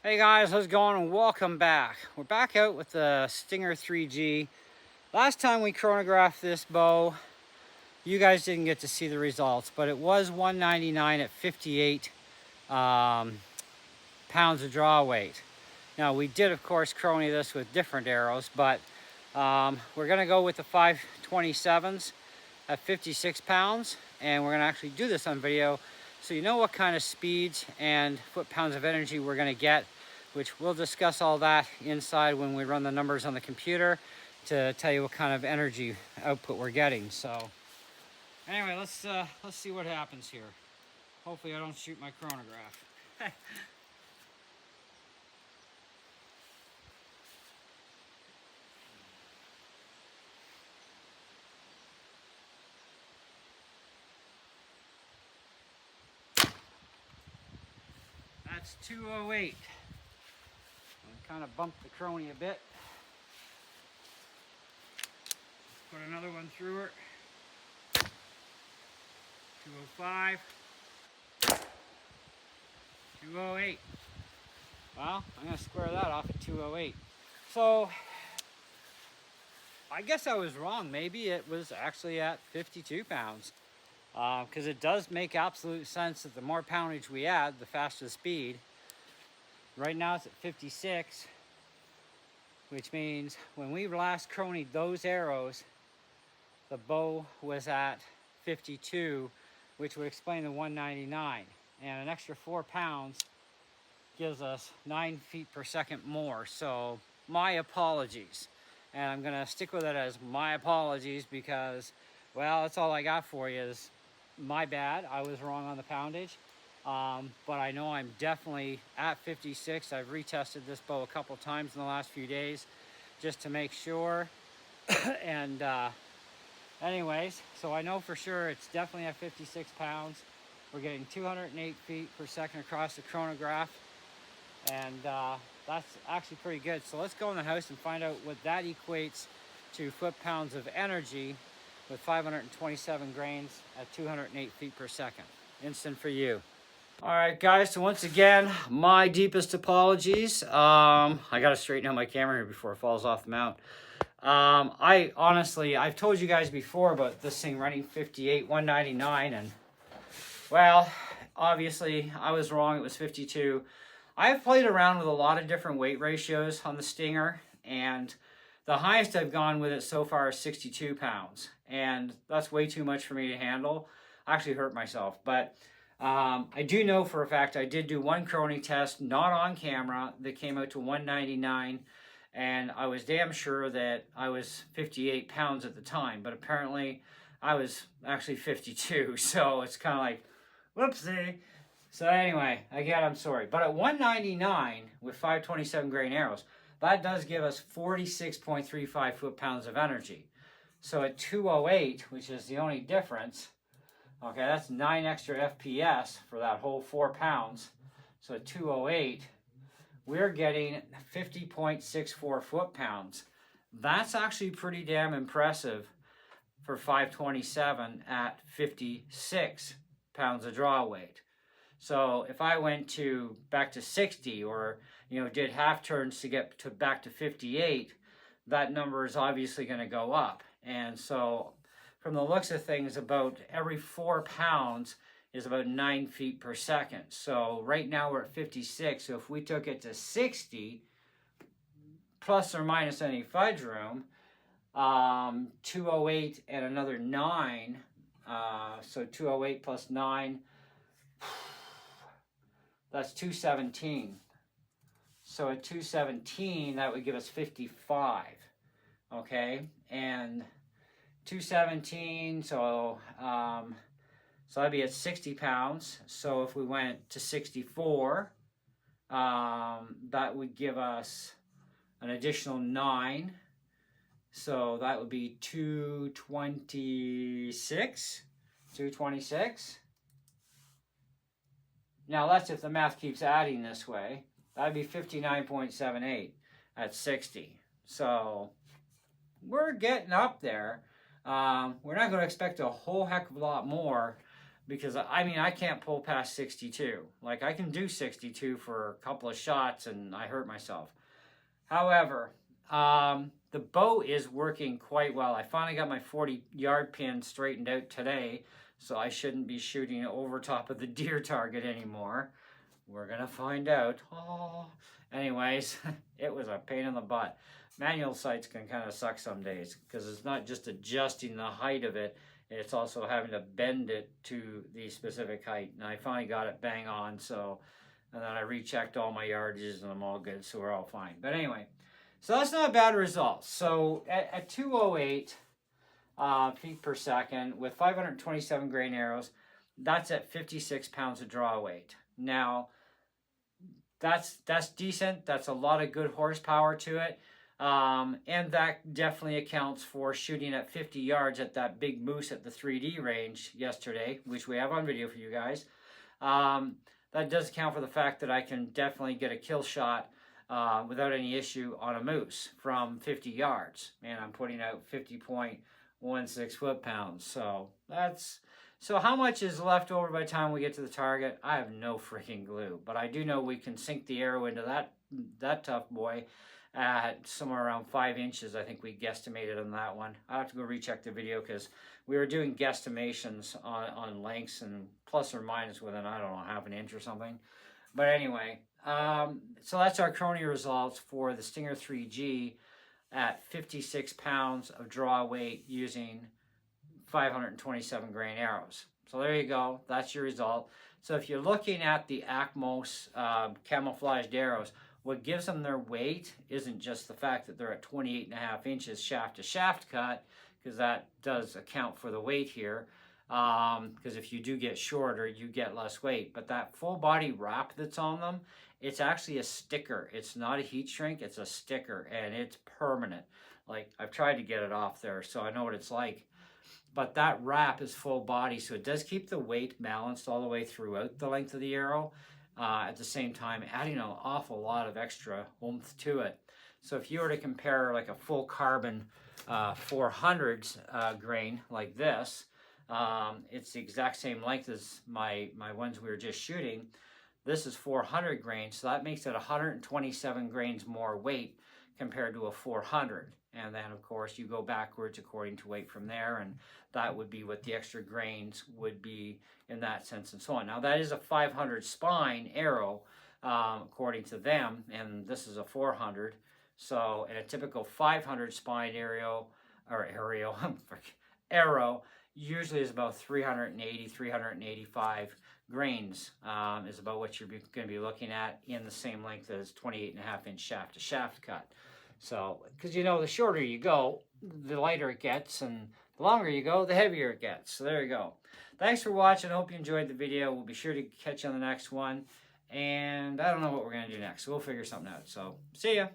Hey guys, how's it going and welcome back. We're back out with the Stinger 3G. Last time we chronographed this bow, you guys didn't get to see the results, but it was 199 at 58 pounds of draw weight. Now we did of course Chrony this with different arrows, but we're gonna go with the 527s at 56 pounds, and we're gonna actually do this on video so you know what kind of speeds and foot-pounds of energy we're gonna get, which we'll discuss all that inside when we run the numbers on the computer to tell you what kind of energy output we're getting. So anyway, let's see what happens here. Hopefully I don't shoot my chronograph. That's 208. I kind of bumped the Chrony a bit. Put another one through her. 205. 208. Well, I'm going to square that off at 208. So, I guess I was wrong. Maybe it was actually at 52 pounds. Because it does make absolute sense that the more poundage we add, the faster the speed. Right now it's at 56, which means when we last Chronied those arrows, the bow was at 52, which would explain the 199. And an extra 4 pounds gives us 9 feet per second more. So my apologies. And I'm gonna stick with it as my apologies because, well, that's all I got for you is my bad. I was wrong on the poundage. But I know I'm definitely at 56. I've retested this bow a couple times in the last few days just to make sure. And anyways, so I know for sure it's definitely at 56 pounds. We're getting 208 feet per second across the chronograph. And that's actually pretty good. So let's go in the house and find out what that equates to foot-pounds of energy with 527 grains at 208 feet per second. Instant for you. All right, guys, so once again, my deepest apologies. I gotta straighten out my camera here before it falls off the mount. I've told you guys before about this thing running 58, 199, and well, obviously I was wrong, it was 52. I've played around with a lot of different weight ratios on the Stinger, and the highest I've gone with it so far is 62 pounds, and that's way too much for me to handle. I actually hurt myself, but I do know for a fact I did do one Chrony test, not on camera, that came out to 199, and I was damn sure that I was 58 pounds at the time, but apparently I was actually 52, so it's kind of like, whoopsie. So anyway, again, I'm sorry. But at 199 with 527 grain arrows, that does give us 46.35 foot-pounds of energy. So at 208, which is the only difference, okay, that's 9 extra FPS for that whole 4 pounds. So at 208, we're getting 50.64 foot-pounds. That's actually pretty damn impressive for 527 at 56 pounds of draw weight. So if I went back to 60 or, did half turns to get back to 58, that number is obviously going to go up. And so from the looks of things, about every 4 pounds is about 9 feet per second. So right now we're at 56. So if we took it to 60, plus or minus any fudge room, 208 and another 9, so 208 plus 9, that's 217. So at 217, that would give us 55. Okay, and 217, so that'd be at 60 pounds. So if we went to 64, that would give us an additional 9. So that would be 226. 226. Now that's if the math keeps adding this way. That'd be 59.78 at 60. So we're getting up there. We're not going to expect a whole heck of a lot more because I mean, I can't pull past 62. Like, I can do 62 for a couple of shots and I hurt myself. However, the bow is working quite well. I finally got my 40-yard pin straightened out today, so I shouldn't be shooting over top of the deer target anymore. We're gonna find out. Oh. Anyways, it was a pain in the butt. Manual sights can kind of suck some days because it's not just adjusting the height of it, it's also having to bend it to the specific height. And I finally got it bang on, so, and then I rechecked all my yardages and I'm all good, so we're all fine. But anyway, so that's not a bad result. So at 208 feet per second with 527 grain arrows, that's at 56 pounds of draw weight. Now, that's decent. That's a lot of good horsepower to it. And that definitely accounts for shooting at 50 yards at that big moose at the 3D range yesterday, which we have on video for you guys. That does account for the fact that I can definitely get a kill shot without any issue on a moose from 50 yards. And I'm putting out 50.16 foot-pounds. So that's... So how much is left over by the time we get to the target? I have no freaking clue. But I do know we can sink the arrow into that tough boy at somewhere around 5 inches. I think we guesstimated on that one. I have to go recheck the video because we were doing guesstimations on lengths and plus or minus within, I don't know, half an inch or something. But anyway, so that's our Chrony results for the Stinger 3G at 56 pounds of draw weight using 527 grain arrows. So there you go. That's your result. So if you're looking at the Atmos camouflaged arrows, what gives them their weight isn't just the fact that they're at 28.5 inches shaft to shaft cut, because that does account for the weight here. Because if you do get shorter, you get less weight. But that full body wrap that's on them, it's actually a sticker. It's not a heat shrink, it's a sticker, and it's permanent. Like, I've tried to get it off there, so I know what it's like. But that wrap is full body, so it does keep the weight balanced all the way throughout the length of the arrow. At the same time, adding an awful lot of extra oomph to it. So if you were to compare like a full carbon 400s grain like this, it's the exact same length as my ones we were just shooting. This is 400 grains, so that makes it 127 grains more weight compared to a 400. And then, of course, you go backwards according to weight from there, and that would be what the extra grains would be in that sense and so on. Now, that is a 500 spine arrow, according to them, and this is a 400. So, in a typical 500 spine arrow usually is about 380, 385 grains is about what you're going to be looking at in the same length as 28.5 inch shaft to shaft cut. So, because you know, the shorter you go, the lighter it gets, and the longer you go, the heavier it gets. So there you go. Thanks for watching. I hope you enjoyed the video. We'll be sure to catch you on the next one. And I don't know what we're going to do next, so we'll figure something out. So, see ya.